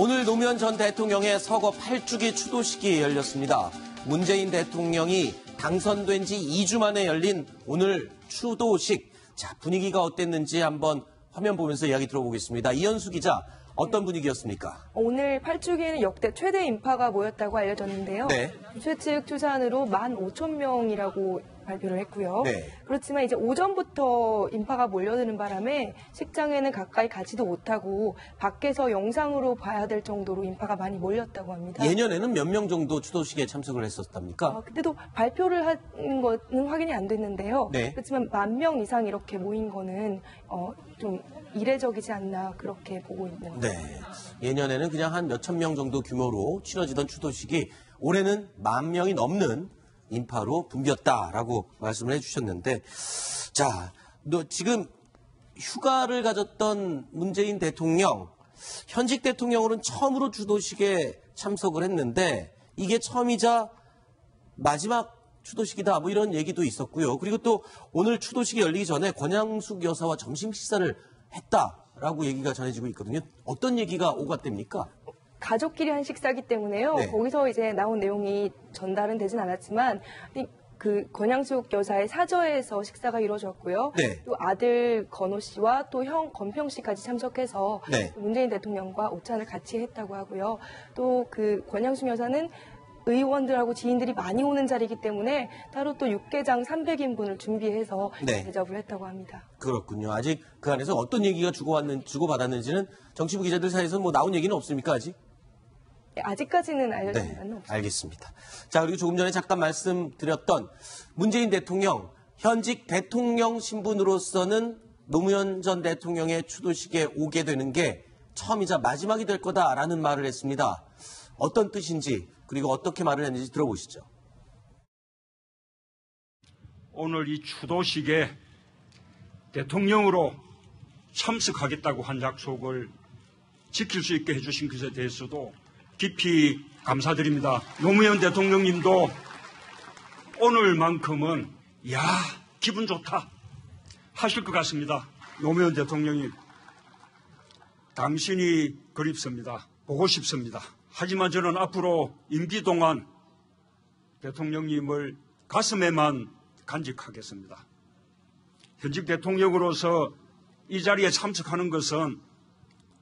오늘 노무현 전 대통령의 서거 8주기 추도식이 열렸습니다. 문재인 대통령이 당선된 지 2주 만에 열린 오늘 추도식. 자, 분위기가 어땠는지 한번 화면 보면서 이야기 들어보겠습니다. 이현수 기자, 어떤 분위기였습니까? 오늘 8주기에는 역대 최대 인파가 모였다고 알려졌는데요. 네. 최측 추산으로 15,000명이라고 발표를 했고요. 네. 그렇지만 이제 오전부터 인파가 몰려드는 바람에 식장에는 가까이 가지도 못하고 밖에서 영상으로 봐야 될 정도로 인파가 많이 몰렸다고 합니다. 예년에는 몇 명 정도 추도식에 참석을 했었답니까? 그때도 발표를 하는 거는 확인이 안 됐는데요. 네. 그렇지만 10,000명 이상 이렇게 모인 거는 좀 이례적이지 않나 그렇게 보고 있는 거죠. 네. 예년에는 그냥 한 몇천 명 정도 규모로 치러지던 추도식이 올해는 10,000명이 넘는 인파로 붐볐다라고 말씀을 해주셨는데, 자, 지금 휴가를 가졌던 문재인 대통령, 현직 대통령으로는 처음으로 추도식에 참석을 했는데 이게 처음이자 마지막 추도식이다, 뭐 이런 얘기도 있었고요. 그리고 또 오늘 추도식이 열리기 전에 권양숙 여사와 점심 식사를 했다라고 얘기가 전해지고 있거든요. 어떤 얘기가 오갔답니까? 가족끼리 한 식사기 때문에요. 네. 거기서 이제 나온 내용이 전달은 되진 않았지만 그 권양숙 여사의 사저에서 식사가 이루어졌고요. 네. 또 아들 건호 씨와 또 형 건평 씨까지 참석해서 네. 문재인 대통령과 오찬을 같이 했다고 하고요. 또 그 권양숙 여사는 의원들하고 지인들이 많이 오는 자리이기 때문에 따로 또 육개장 300인분을 준비해서 네. 대접을 했다고 합니다. 그렇군요. 아직 그 안에서 어떤 얘기가 주고받았는지는 정치부 기자들 사이에서 뭐 나온 얘기는 없습니까, 아직? 아직까지는 알려진 바는 네, 없습니다. 알겠습니다. 자, 그리고 조금 전에 잠깐 말씀드렸던 문재인 대통령, 현직 대통령 신분으로서는 노무현 전 대통령의 추도식에 오게 되는 게 처음이자 마지막이 될 거다라는 말을 했습니다. 어떤 뜻인지, 그리고 어떻게 말을 했는지 들어보시죠. 오늘 이 추도식에 대통령으로 참석하겠다고 한 약속을 지킬 수 있게 해주신 것에 대해서도 깊이 감사드립니다. 노무현 대통령님도 오늘만큼은 야, 기분 좋다 하실 것 같습니다. 노무현 대통령님, 당신이 그립습니다. 보고 싶습니다. 하지만 저는 앞으로 임기 동안 대통령님을 가슴에만 간직하겠습니다. 현직 대통령으로서 이 자리에 참석하는 것은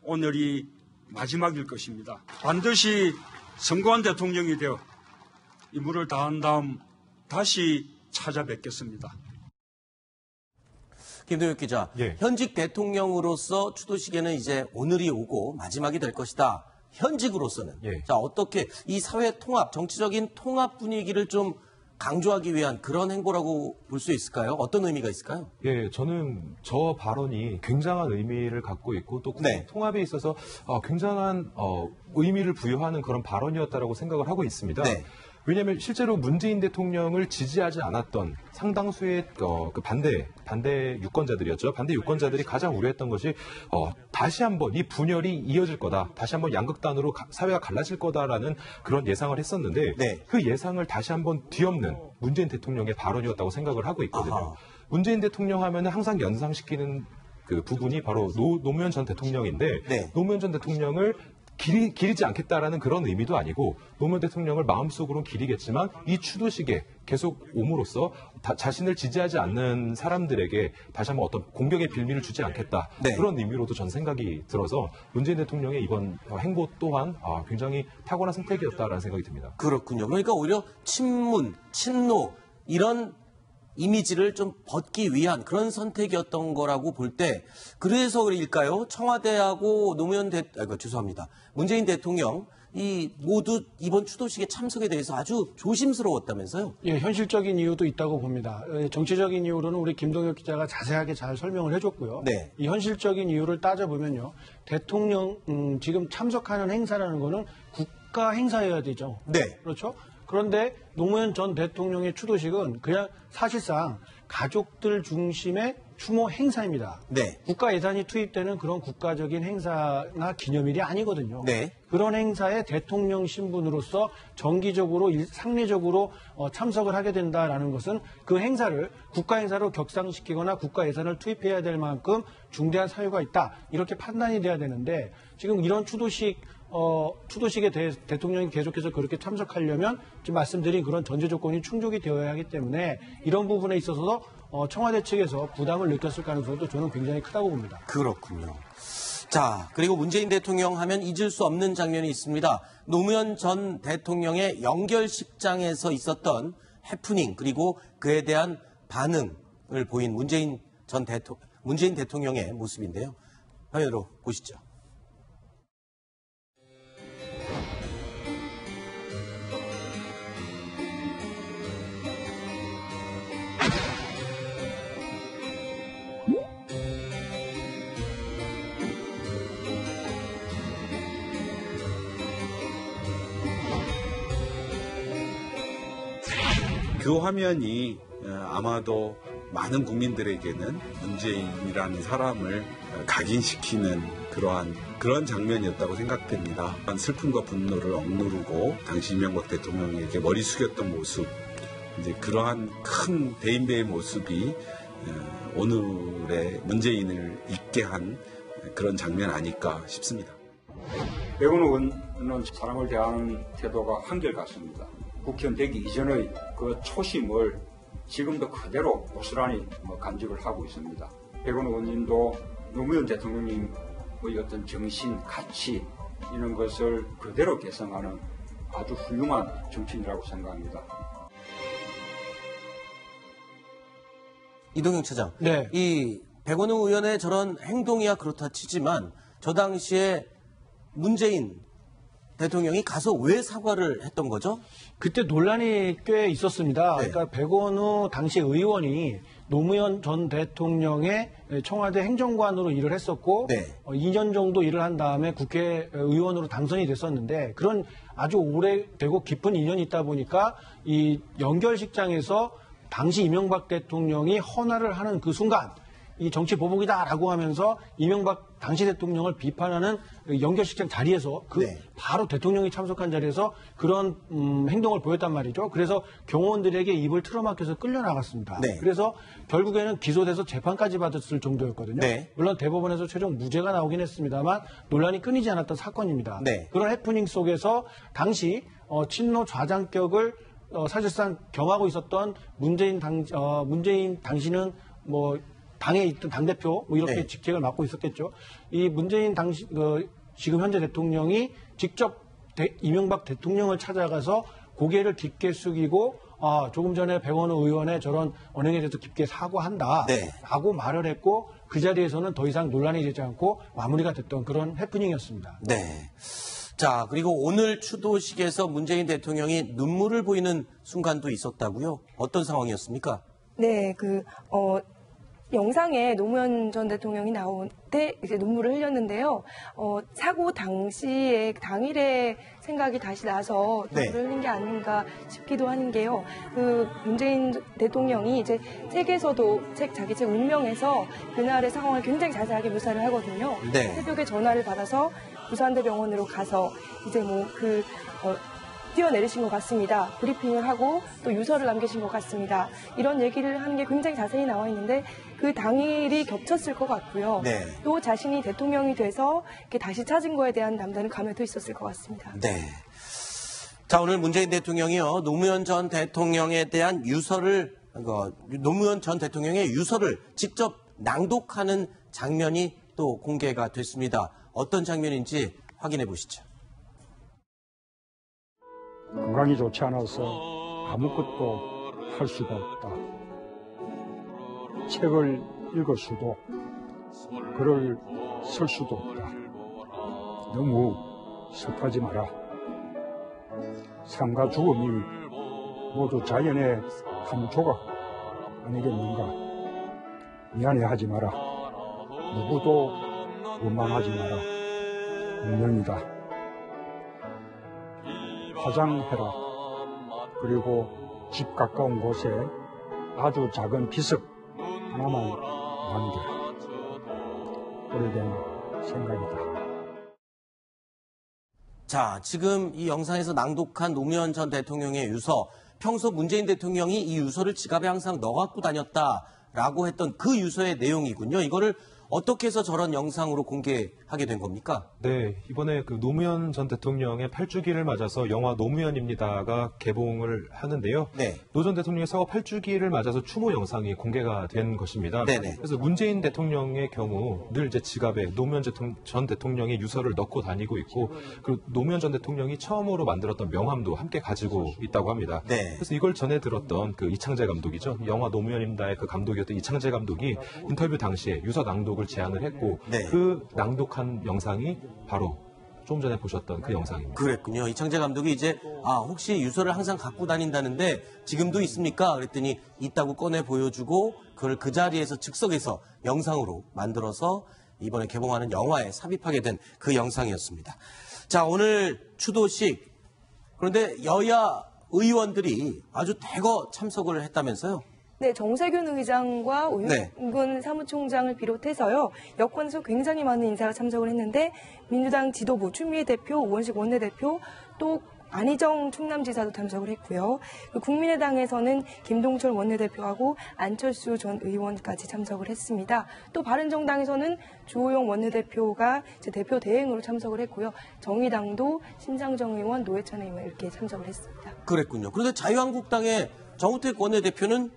오늘이 마지막일 것입니다. 반드시 선거한 대통령이 되어 임무를 다한 다음 다시 찾아뵙겠습니다. 김동혁 기자, 예. 현직 대통령으로서 추도식에는 이제 오늘이 오고 마지막이 될 것이다. 현직으로서는. 예. 자, 어떻게 이 사회 통합, 정치적인 통합 분위기를 좀 강조하기 위한 그런 행보라고 볼 수 있을까요? 어떤 의미가 있을까요? 예, 저는 저 발언이 굉장한 의미를 갖고 있고 또 네. 통합에 있어서 굉장한 의미를 부여하는 그런 발언이었다라고 생각을 하고 있습니다. 네. 왜냐하면 실제로 문재인 대통령을 지지하지 않았던 상당수의 그 반대 유권자들이었죠. 반대 유권자들이 가장 우려했던 것이 다시 한번 이 분열이 이어질 거다. 다시 한번 양극단으로 사회가 갈라질 거다라는 그런 예상을 했었는데 네. 그 예상을 다시 한번 뒤엎는 문재인 대통령의 발언이었다고 생각을 하고 있거든요. 아하. 문재인 대통령 하면은 항상 연상시키는 그 부분이 바로 노무현 전 대통령인데 네. 노무현 전 대통령을 기리지 않겠다라는 그런 의미도 아니고 노무현 대통령을 마음속으로는 기리겠지만 이 추도식에 계속 옴으로써 자신을 지지하지 않는 사람들에게 다시 한번 어떤 공격의 빌미를 주지 않겠다. 네. 그런 의미로도 전 생각이 들어서 문재인 대통령의 이번 행보 또한 굉장히 탁월한 선택이었다라는 생각이 듭니다. 그렇군요. 그러니까 오히려 친문, 친노 이런 이미지를 좀 벗기 위한 그런 선택이었던 거라고 볼 때 그래서일까요? 청와대하고 죄송합니다. 문재인 대통령 이 모두 이번 추도식에 참석에 대해서 아주 조심스러웠다면서요? 예, 현실적인 이유도 있다고 봅니다. 정치적인 이유로는 우리 김동혁 기자가 자세하게 잘 설명을 해줬고요. 네. 이 현실적인 이유를 따져보면요. 대통령 지금 참석하는 행사라는 거는 국가 행사여야 되죠. 네. 그렇죠? 그런데 노무현 전 대통령의 추도식은 그냥 사실상 가족들 중심의 추모 행사입니다. 네. 국가 예산이 투입되는 그런 국가적인 행사나 기념일이 아니거든요. 네. 그런 행사에 대통령 신분으로서 정기적으로 상례적으로 참석을 하게 된다라는 것은 그 행사를 국가 행사로 격상시키거나 국가 예산을 투입해야 될 만큼 중대한 사유가 있다. 이렇게 판단이 돼야 되는데 지금 이런 추도식 추도식에 대통령이 계속해서 그렇게 참석하려면 지금 말씀드린 그런 전제 조건이 충족이 되어야 하기 때문에 이런 부분에 있어서 청와대 측에서 부담을 느꼈을 가능성도 저는 굉장히 크다고 봅니다. 그렇군요. 자, 그리고 문재인 대통령 하면 잊을 수 없는 장면이 있습니다. 노무현 전 대통령의 연결식장에서 있었던 해프닝, 그리고 그에 대한 반응을 보인 문재인 대통령의 모습인데요. 화면으로 보시죠. 그 화면이 아마도 많은 국민들에게는 문재인이라는 사람을 각인시키는 그런 장면이었다고 생각됩니다. 슬픔과 분노를 억누르고 당시 이명박 대통령에게 머리 숙였던 모습, 이제 그러한 큰 대인배의 모습이 오늘의 문재인을 잊게 한 그런 장면 아닐까 싶습니다. 백원우 의원은 사람을 대하는 태도가 한결같습니다. 국회의원 되기 이전의 그 초심을 지금도 그대로 고스란히 간직을 하고 있습니다. 백원우 의원님도 노무현 대통령님의 어떤 정신, 가치 이런 것을 그대로 계승하는 아주 훌륭한 정치인이라고 생각합니다. 이동영 차장, 네. 이 백원우 의원의 저런 행동이야 그렇다 치지만 저 당시에 문재인 대통령이 가서 왜 사과를 했던 거죠? 그때 논란이 꽤 있었습니다. 네. 그러니까 백원우 당시 의원이 노무현 전 대통령의 청와대 행정관으로 일을 했었고 네. 2년 정도 일을 한 다음에 국회의원으로 당선이 됐었는데 그런 아주 오래되고 깊은 인연이 있다 보니까 이 연결식장에서 당시 이명박 대통령이 헌화를 하는 그 순간 이 정치 보복이다라고 하면서 이명박 당시 대통령을 비판하는 연결식장 자리에서 네. 바로 대통령이 참석한 자리에서 그런 행동을 보였단 말이죠. 그래서 경호원들에게 입을 틀어막혀서 끌려나갔습니다. 네. 그래서 결국에는 기소돼서 재판까지 받았을 정도였거든요. 네. 물론 대법원에서 최종 무죄가 나오긴 했습니다만 논란이 끊이지 않았던 사건입니다. 네. 그런 해프닝 속에서 당시 친노 좌장격을 사실상 겸하고 있었던 문재인 당시는 뭐 당에 있던 당대표 뭐 이렇게 네. 직책을 맡고 있었겠죠. 이 문재인 당시 지금 현재 대통령이 직접 이명박 대통령을 찾아가서 고개를 깊게 숙이고 조금 전에 백원우 의원의 저런 언행에 대해서 깊게 사과한다 네. 라고 말을 했고 그 자리에서는 더 이상 논란이 되지 않고 마무리가 됐던 그런 해프닝이었습니다. 네. 자, 그리고 오늘 추도식에서 문재인 대통령이 눈물을 보이는 순간도 있었다고요? 어떤 상황이었습니까? 네, 영상에 노무현 전 대통령이 나온 때 이제 눈물을 흘렸는데요. 사고 당시에 당일에 생각이 다시 나서 네. 눈물을 흘린 게 아닌가 싶기도 하는 게요. 문재인 대통령이 이제 책에서도 자기 책 운명에서 그날의 상황을 굉장히 자세하게 묘사를 하거든요. 네. 새벽에 전화를 받아서 부산대병원으로 가서 이제 뛰어내리신 것 같습니다. 브리핑을 하고 또 유서를 남기신 것 같습니다. 이런 얘기를 하는 게 굉장히 자세히 나와 있는데 그 당일이 겹쳤을 것 같고요. 네. 또 자신이 대통령이 돼서 이렇게 다시 찾은 거에 대한 남다른 감회도 있었을 것 같습니다. 네. 자, 오늘 문재인 대통령이요, 노무현 전 대통령에 대한 노무현 전 대통령의 유서를 직접 낭독하는 장면이 또 공개가 됐습니다. 어떤 장면인지 확인해 보시죠. 건강이 좋지 않아서 아무것도 할 수가 없다. 책을 읽을 수도, 글을 쓸 수도 없다. 너무 슬퍼하지 마라. 삶과 죽음이 모두 자연의 한 조각 아니겠는가. 미안해하지 마라. 누구도 원망하지 마라. 운명이다. 화장해라. 그리고 집 가까운 곳에 아주 작은 비석 하나만 남겨라. 오래된 생각이다. 자, 지금 이 영상에서 낭독한 노무현 전 대통령의 유서, 평소 문재인 대통령이 이 유서를 지갑에 항상 넣어갖고 다녔다라고 했던 그 유서의 내용이군요. 이거를 어떻게 해서 저런 영상으로 공개하게 된 겁니까? 네, 이번에 그 노무현 전 대통령의 8주기를 맞아서 영화 노무현입니다가 개봉을 하는데요. 네. 노 전 대통령의 사후 8주기를 맞아서 추모 영상이 공개가 된 것입니다. 네네. 그래서 문재인 대통령의 경우 늘 이제 지갑에 노무현 전 대통령의 유서를 넣고 다니고 있고, 그리고 노무현 전 대통령이 처음으로 만들었던 명함도 함께 가지고 있다고 합니다. 네. 그래서 이걸 전해 들었던 그 이창재 감독이죠. 영화 노무현입니다의 그 감독이었던 이창재 감독이 인터뷰 당시에 유서 낭독을 제안을 했고, 네. 그 낭독한 영상이 바로 조금 전에 보셨던 그 영상입니다. 그랬군요. 이창재 감독이 이제 혹시 유서를 항상 갖고 다닌다는데 지금도 있습니까? 그랬더니 있다고 꺼내 보여주고 그걸 그 자리에서 즉석에서 영상으로 만들어서 이번에 개봉하는 영화에 삽입하게 된 그 영상이었습니다. 자, 오늘 추도식, 그런데 여야 의원들이 아주 대거 참석을 했다면서요? 네, 정세균 의장과 네. 오윤근 사무총장을 비롯해서요, 여권에서 굉장히 많은 인사가 참석을 했는데, 민주당 지도부, 추미애 대표, 우원식 원내대표, 또 안희정 충남지사도 참석을 했고요. 국민의당에서는 김동철 원내대표하고 안철수 전 의원까지 참석을 했습니다. 또 바른정당에서는 주호영 원내대표가 이제 대표 대행으로 참석을 했고요. 정의당도 신장정 의원, 노회찬 의원 이렇게 참석을 했습니다. 그랬군요. 그런데 자유한국당의 정우택 원내대표는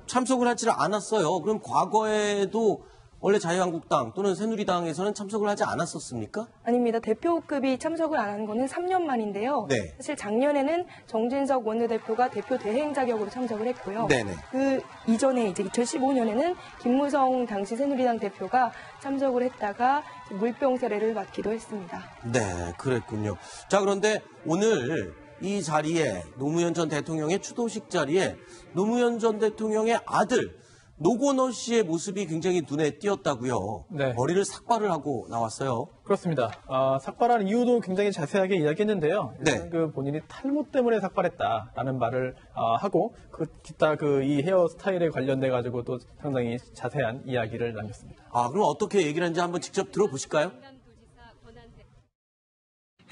참석을 하지 않았어요. 그럼 과거에도 원래 자유한국당 또는 새누리당에서는 참석을 하지 않았었습니까? 아닙니다. 대표급이 참석을 안 한 거는 3년 만인데요. 네. 사실 작년에는 정진석 원내대표가 대표 대행 자격으로 참석을 했고요. 네네. 그 이전에 이제 2015년에는 김무성 당시 새누리당 대표가 참석을 했다가 물병 세례를 맡기도 했습니다. 네, 그랬군요. 자, 그런데 오늘 이 자리에 노무현 전 대통령의 추도식 자리에 노무현 전 대통령의 아들 노건호 씨의 모습이 굉장히 눈에 띄었다고요. 네. 머리를 삭발을 하고 나왔어요. 그렇습니다. 삭발한 이유도 굉장히 자세하게 이야기했는데요. 네. 그 본인이 탈모 때문에 삭발했다라는 말을 하고 기타 이 헤어 스타일에 관련돼 가지고 또 상당히 자세한 이야기를 남겼습니다. 그럼 어떻게 얘기를 하는지 한번 직접 들어보실까요?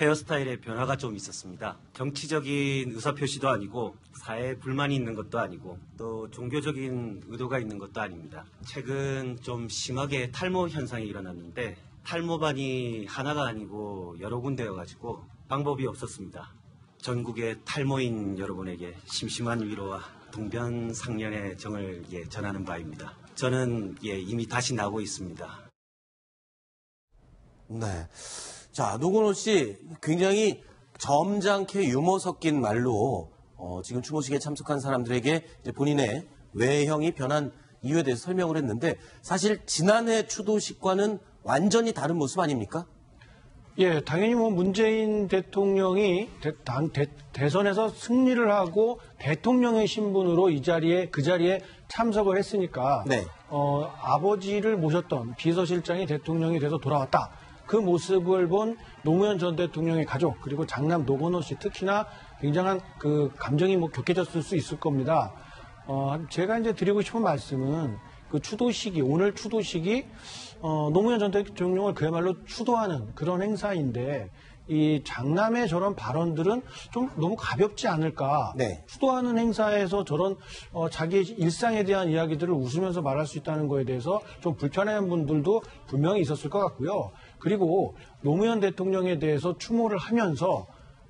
헤어스타일의 변화가 좀 있었습니다. 정치적인 의사표시도 아니고 사회에 불만이 있는 것도 아니고 또 종교적인 의도가 있는 것도 아닙니다. 최근 좀 심하게 탈모 현상이 일어났는데 탈모반이 하나가 아니고 여러 군데여가지고 방법이 없었습니다. 전국의 탈모인 여러분에게 심심한 위로와 동변상련의 정을 전하는 바입니다. 저는 이미 다시 나고 있습니다. 네. 자, 노건호 씨 굉장히 점잖게 유머 섞인 말로 지금 추모식에 참석한 사람들에게 이제 본인의 외형이 변한 이유에 대해서 설명을 했는데 사실 지난해 추도식과는 완전히 다른 모습 아닙니까? 예, 당연히 문재인 대통령이 대선에서 승리를 하고 대통령의 신분으로 그 자리에 참석을 했으니까 네. 아버지를 모셨던 비서실장이 대통령이 돼서 돌아왔다. 그 모습을 본 노무현 전 대통령의 가족, 그리고 장남 노건호 씨 특히나 굉장한 그 감정이 격해졌을 수 있을 겁니다. 제가 이제 드리고 싶은 말씀은 그 오늘 추도식이 노무현 전 대통령을 그야말로 추도하는 그런 행사인데 이 장남의 저런 발언들은 좀 너무 가볍지 않을까. 네. 추도하는 행사에서 저런 자기의 일상에 대한 이야기들을 웃으면서 말할 수 있다는 거에 대해서 좀 불편한 분들도 분명히 있었을 것 같고요. 그리고 노무현 대통령에 대해서 추모를 하면서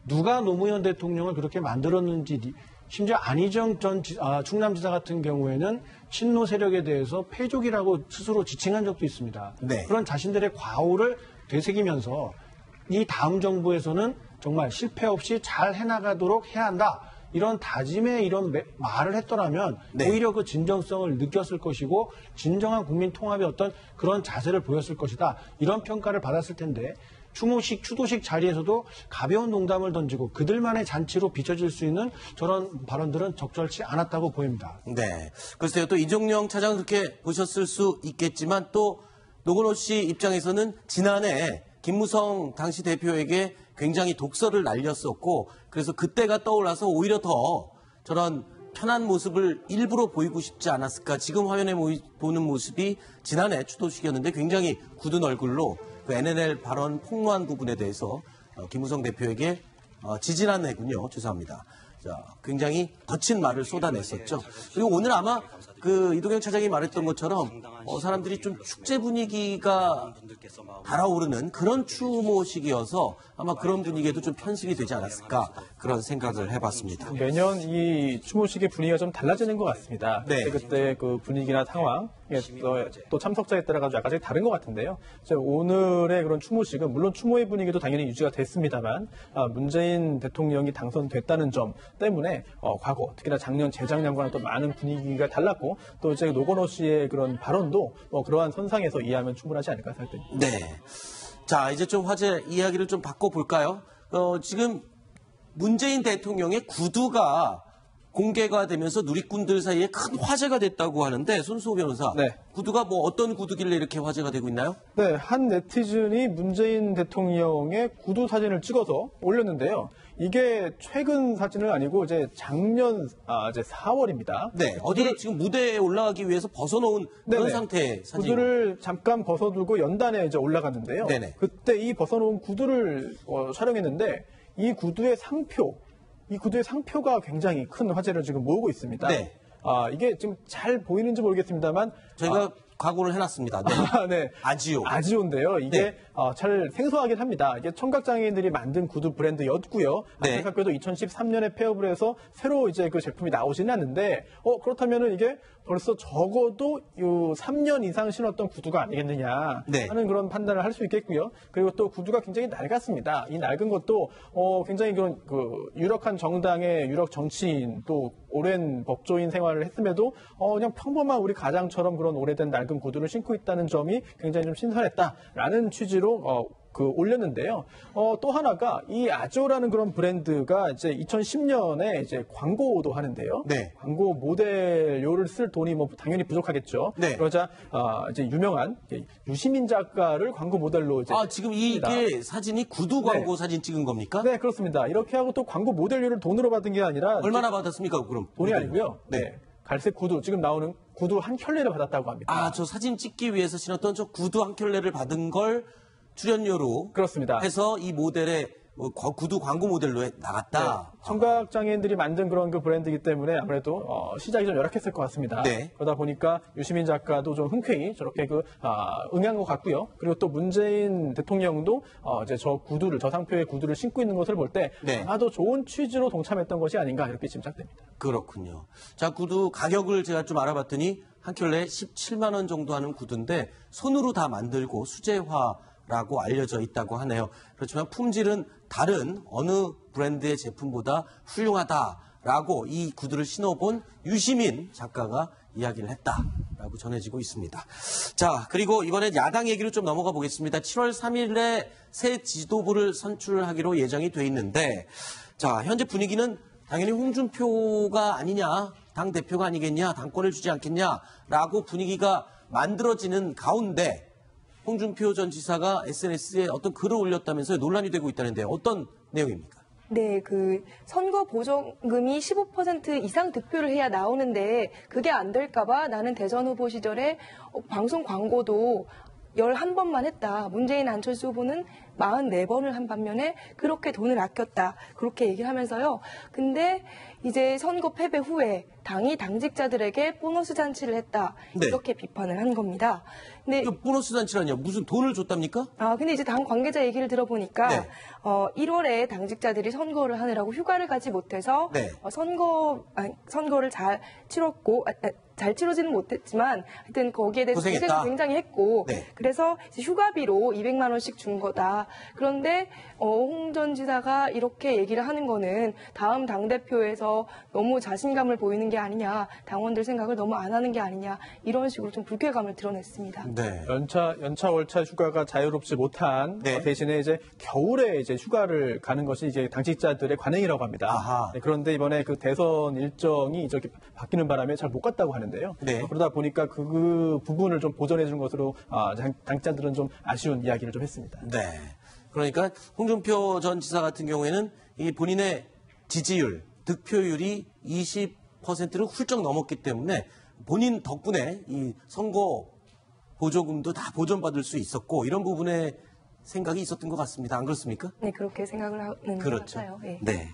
누가 노무현 대통령을 그렇게 만들었는지, 심지어 안희정 전 충남지사 같은 경우에는 친노 세력에 대해서 패족이라고 스스로 지칭한 적도 있습니다. 네. 그런 자신들의 과오를 되새기면서 이 다음 정부에서는 정말 실패 없이 잘 해나가도록 해야 한다. 이런 다짐에 이런 말을 했더라면 네. 오히려 그 진정성을 느꼈을 것이고 진정한 국민 통합의 어떤 그런 자세를 보였을 것이다. 이런 평가를 받았을 텐데 추도식 자리에서도 가벼운 농담을 던지고 그들만의 잔치로 비춰질 수 있는 저런 발언들은 적절치 않았다고 보입니다. 네. 글쎄요. 또 이종영 차장 그렇게 보셨을 수 있겠지만 또 노건호 씨 입장에서는 지난해 김무성 당시 대표에게 굉장히 독설을 날렸었고 그래서 그때가 떠올라서 오히려 더 저런 편한 모습을 일부러 보이고 싶지 않았을까. 지금 화면에 보는 모습이 지난해 추도식이었는데 굉장히 굳은 얼굴로 그 NNL 발언 폭로한 부분에 대해서 김무성 대표에게 지지난해군요. 죄송합니다. 자, 굉장히 거친 말을 쏟아냈었죠. 그리고 오늘 아마 그 이동영 차장이 말했던 것처럼 사람들이 좀 축제 분위기가 달아오르는 그런 추모식이어서 아마 그런 분위기에도 좀 편승이 되지 않았을까 그런 생각을 해봤습니다. 매년 이 추모식의 분위기가 좀 달라지는 것 같습니다. 네. 그때 그 분위기나 상황, 또 참석자에 따라 가지고 약간씩 다른 것 같은데요. 오늘의 그런 추모식은 물론 추모의 분위기도 당연히 유지가 됐습니다만 문재인 대통령이 당선됐다는 점 때문에 과거 특히나 작년, 재작년과는 또 많은 분위기가 달랐고 또 이제 노건호 씨의 그런 발언도 그러한 선상에서 이해하면 충분하지 않을까 생각됩니다. 네. 자, 이제 좀 화제 이야기를 좀 바꿔볼까요? 지금 문재인 대통령의 구두가 공개가 되면서 누리꾼들 사이에 큰 화제가 됐다고 하는데 손수호 변호사, 네. 구두가 뭐 어떤 구두길래 이렇게 화제가 되고 있나요? 네, 한 네티즌이 문재인 대통령의 구두 사진을 찍어서 올렸는데요. 이게 최근 사진은 아니고 이제 작년 이제 4월입니다. 네, 어디를 지금 무대에 올라가기 위해서 벗어놓은 그런 네네. 상태의 사진. 구두를 잠깐 벗어두고 연단에 이제 올라갔는데요. 네네. 그때 이 벗어놓은 구두를 촬영했는데 이 구두의 상표가 굉장히 큰 화제를 지금 모으고 있습니다. 네. 이게 지금 잘 보이는지 모르겠습니다만 저희가 각오를 해놨습니다. 네. 네. 아지오. 아지오인데요. 이게 네. 잘 생소하긴 합니다. 이게 청각장애인들이 만든 구두 브랜드였고요. 네. 안타깝게도 2013년에 폐업을 해서 새로 이제 그 제품이 나오지는 않는데 그렇다면은 이게 벌써 적어도 3년 이상 신었던 구두가 아니겠느냐 네. 하는 그런 판단을 할 수 있겠고요. 그리고 또 구두가 굉장히 낡았습니다. 이 낡은 것도 굉장히 그런 그 유력한 정당의 유력 정치인 또 오랜 법조인 생활을 했음에도 그냥 평범한 우리 가장처럼 그런 오래된 낡은 구두를 신고 있다는 점이 굉장히 좀 신선했다라는 취지로 올렸는데요. 또 하나가 이 아지오라는 그런 브랜드가 이제 2010년에 이제 광고도 하는데요. 네. 광고 모델료를 쓸 돈이 뭐 당연히 부족하겠죠. 네. 그러자 이제 유명한 유시민 작가를 광고 모델로 이제 지금 이게 사진이 구두 광고 사진 찍은 겁니까? 네, 그렇습니다. 이렇게 하고 또 광고 모델료를 돈으로 받은 게 아니라 얼마나 받았습니까, 그럼? 돈이 아니고요. 네. 갈색 구두, 지금 나오는 구두 한 켤레를 받았다고 합니다. 저 사진 찍기 위해서 신었던 저 구두 한 켤레를 받은 걸 출연료로 그렇습니다. 해서 이 모델의 구두 광고 모델로 나갔다. 청각장애인들이 만든 그런 그 브랜드이기 때문에 아무래도 시작이 좀 열악했을 것 같습니다. 네. 그러다 보니까 유시민 작가도 좀 흔쾌히 저렇게 응한 것 같고요. 그리고 또 문재인 대통령도 이제 저 상표의 구두를 신고 있는 것을 볼 때 네. 아마도 좋은 취지로 동참했던 것이 아닌가 이렇게 짐작됩니다. 그렇군요. 자, 구두 가격을 제가 좀 알아봤더니 한 켤레 17만 원 정도 하는 구두인데 손으로 다 만들고 수제화라고 알려져 있다고 하네요. 그렇지만 품질은 다른 어느 브랜드의 제품보다 훌륭하다라고 이 구두를 신어본 유시민 작가가 이야기를 했다라고 전해지고 있습니다. 자, 그리고 이번엔 야당 얘기로 좀 넘어가 보겠습니다. 7월 3일에 새 지도부를 선출하기로 예정이 돼 있는데, 자, 현재 분위기는 당연히 홍준표가 아니냐, 당 대표가 아니겠냐, 당권을 주지 않겠냐라고 분위기가 만들어지는 가운데 홍준표 전 지사가 SNS에 어떤 글을 올렸다면서 논란이 되고 있다는데 어떤 내용입니까? 네, 선거 보조금이 15% 이상 득표를 해야 나오는데 그게 안 될까봐 나는 대선 후보 시절에 방송 광고도 11번만 했다. 문재인 안철수 후보는 44번을 한 반면에 그렇게 돈을 아꼈다. 그렇게 얘기를 하면서요. 근데 이제 선거 패배 후에 당이 당직자들에게 보너스 잔치를 했다. 네. 이렇게 비판을 한 겁니다. 근데 보너스 잔치라뇨? 무슨 돈을 줬답니까? 근데 이제 당 관계자 얘기를 들어보니까 네. 1월에 당직자들이 선거를 하느라고 휴가를 가지 못해서 네. 선거를 잘 치렀고 잘 치러지는 못했지만 하여튼 거기에 대해서 고생했다. 고생을 굉장히 했고 네. 그래서 이제 휴가비로 200만 원씩 준 거다. 그런데 홍 전 지사가 이렇게 얘기를 하는 거는 다음 당대표에서 너무 자신감을 보이는 게 아니냐, 당원들 생각을 너무 안 하는 게 아니냐 이런 식으로 좀 불쾌감을 드러냈습니다. 네. 연차 월차 휴가가 자유롭지 못한 네. 대신에 이제 겨울에 이제 휴가를 가는 것이 이제 당직자들의 관행이라고 합니다. 아하. 네, 그런데 이번에 그 대선 일정이 이렇게 바뀌는 바람에 잘 못 갔다고 하는데요. 네. 그러다 보니까 그 부분을 좀 보전해 준 것으로 당직자들은 좀 아쉬운 이야기를 좀 했습니다. 네. 그러니까 홍준표 전 지사 같은 경우에는 이 본인의 지지율, 득표율이 20%를 훌쩍 넘었기 때문에 본인 덕분에 이 선거 보조금도 다 보전받을 수 있었고 이런 부분에 생각이 있었던 것 같습니다. 안 그렇습니까? 네, 그렇게 생각을 하는 것 그렇죠. 같아요. 네. 네.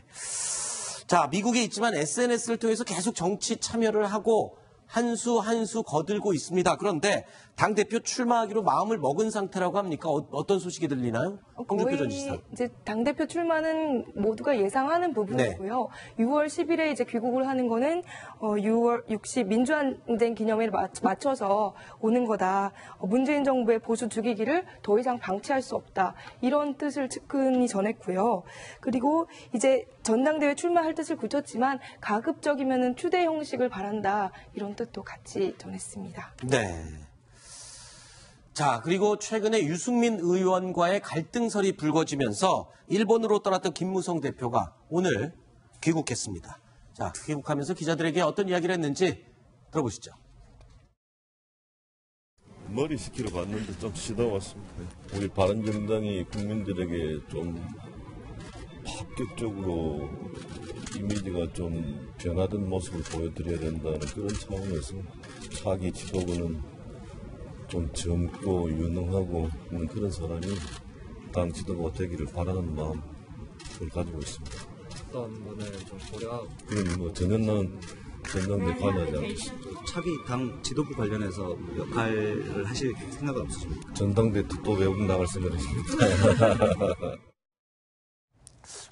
자, 미국에 있지만 SNS를 통해서 계속 정치 참여를 하고 한 수 한 수 거들고 있습니다. 그런데 당대표 출마하기로 마음을 먹은 상태라고 합니까? 어떤 소식이 들리나요? 홍준표 전 지사. 이제 당대표 출마는 모두가 예상하는 부분이고요. 6월 10일에 이제 귀국을 하는 거는 6월 60 민주항쟁 기념일에 맞춰서 오는 거다. 문재인 정부의 보수 죽이기를 더 이상 방치할 수 없다. 이런 뜻을 측근이 전했고요. 그리고 이제 전당대회 출마할 뜻을 굳혔지만 가급적이면은 추대 형식을 바란다. 이런 뜻도 같이 전했습니다. 네. 자, 그리고 최근에 유승민 의원과의 갈등설이 불거지면서 일본으로 떠났던 김무성 대표가 오늘 귀국했습니다. 자, 귀국하면서 기자들에게 어떤 이야기를 했는지 들어보시죠. 머리 식히러 갔는데 좀 쉬다 왔습니다. 우리 바른정당이 국민들에게 좀 합격적으로 이미지가 좀 변화된 모습을 보여드려야 된다는 그런 차원에서 차기 지도부는 좀 젊고 유능하고 있는 그런 사람이 당 지도부가 되기를 바라는 마음을 가지고 있습니다. 어떤 거는 좀 고려하고 그럼 뭐 전혀 전당대 관여하지 않겠습니다. 차기 당 지도부 관련해서 역할을 하실 생각은 없으십니까? 전당대 또 외국 나갈 생각입니다.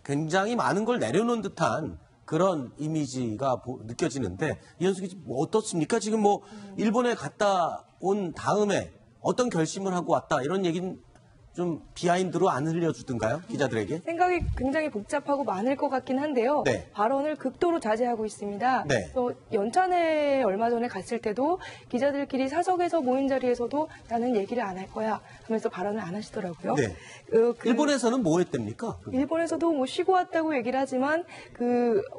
굉장히 많은 걸 내려놓은 듯한 그런 이미지가 느껴지는데 이현숙이 뭐 어떻습니까? 지금 뭐 일본에 갔다 온 다음에 어떤 결심을 하고 왔다 이런 얘기는 좀 비하인드로 안 흘려주던가요? 기자들에게? 생각이 굉장히 복잡하고 많을 것 같긴 한데요. 네. 발언을 극도로 자제하고 있습니다. 네. 또 연찬회 얼마 전에 갔을 때도 기자들끼리 사석에서 모인 자리에서도 나는 얘기를 안 할 거야 하면서 발언을 안 하시더라고요. 네. 일본에서는 뭐 했답니까? 일본에서도 뭐 쉬고 왔다고 얘기를 하지만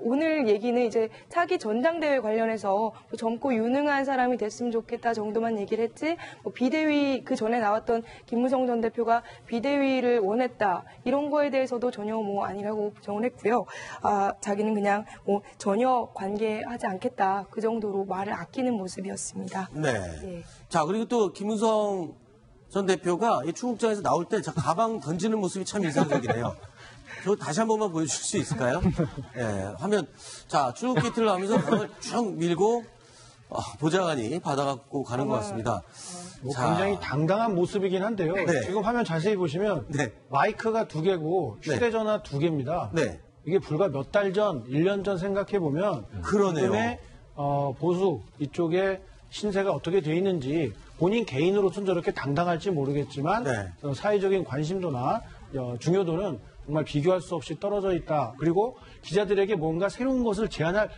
오늘 얘기는 이제 차기 전당대회 관련해서 뭐 젊고 유능한 사람이 됐으면 좋겠다 정도만 얘기를 했지 뭐 비대위 그 전에 나왔던 김무성 전 대표가 비대위를 원했다 이런 거에 대해서도 전혀 뭐 아니라고 부정을 했고요. 자기는 그냥 뭐 전혀 관계하지 않겠다 그 정도로 말을 아끼는 모습이었습니다. 네. 예. 자, 그리고 또 김무성 전 대표가 이 출국장에서 나올 때 가방 던지는 모습이 참 인상적이네요. 저 다시 한 번만 보여줄 수 있을까요? 예, 화면. 자, 출국 게이트를 하면서 가방을 쭉 밀고 보좌관이 받아갖고 가는 것 같습니다. 자, 굉장히 당당한 모습이긴 한데요. 네. 지금 화면 자세히 보시면 네. 마이크가 2개고 휴대전화 2개입니다. 네. 이게 불과 몇 달 전, 1년 전 생각해 보면 그러네요. 지금의 보수 이쪽에 신세가 어떻게 돼 있는지 본인 개인으로서는 저렇게 당당할지 모르겠지만 네. 사회적인 관심도나 중요도는 정말 비교할 수 없이 떨어져 있다. 그리고 기자들에게 뭔가 새로운 것을 제안할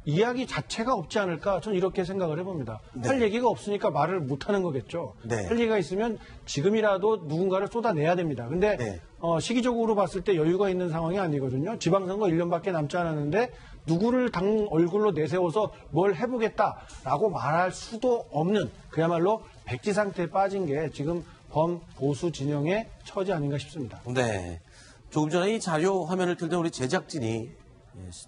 이야기 자체가 없지 않을까 저는 이렇게 생각을 해봅니다. 네. 할 얘기가 없으니까 말을 못하는 거겠죠. 네. 할 얘기가 있으면 지금이라도 누군가를 쏟아내야 됩니다. 근데 네. 시기적으로 봤을 때 여유가 있는 상황이 아니거든요. 지방선거 1년밖에 남지 않았는데 누구를 당 얼굴로 내세워서 뭘 해보겠다라고 말할 수도 없는 그야말로 백지 상태에 빠진 게 지금 범보수 진영의 처지 아닌가 싶습니다. 네. 조금 전에 이 자료 화면을 틀던 우리 제작진이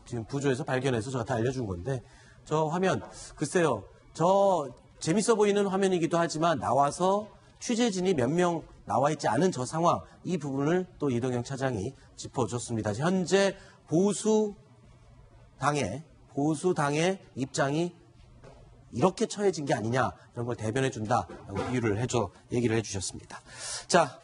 지금 부조에서 발견해서 저한테 알려준 건데 저 화면 글쎄요. 저 재밌어 보이는 화면이기도 하지만 나와서 취재진이 몇 명 나와 있지 않은 저 상황 이 부분을 또 이동영 차장이 짚어줬습니다. 현재 보수당의 입장이 이렇게 처해진 게 아니냐 이런 걸 대변해 준다라고 비유를 얘기를 해주셨습니다. 자.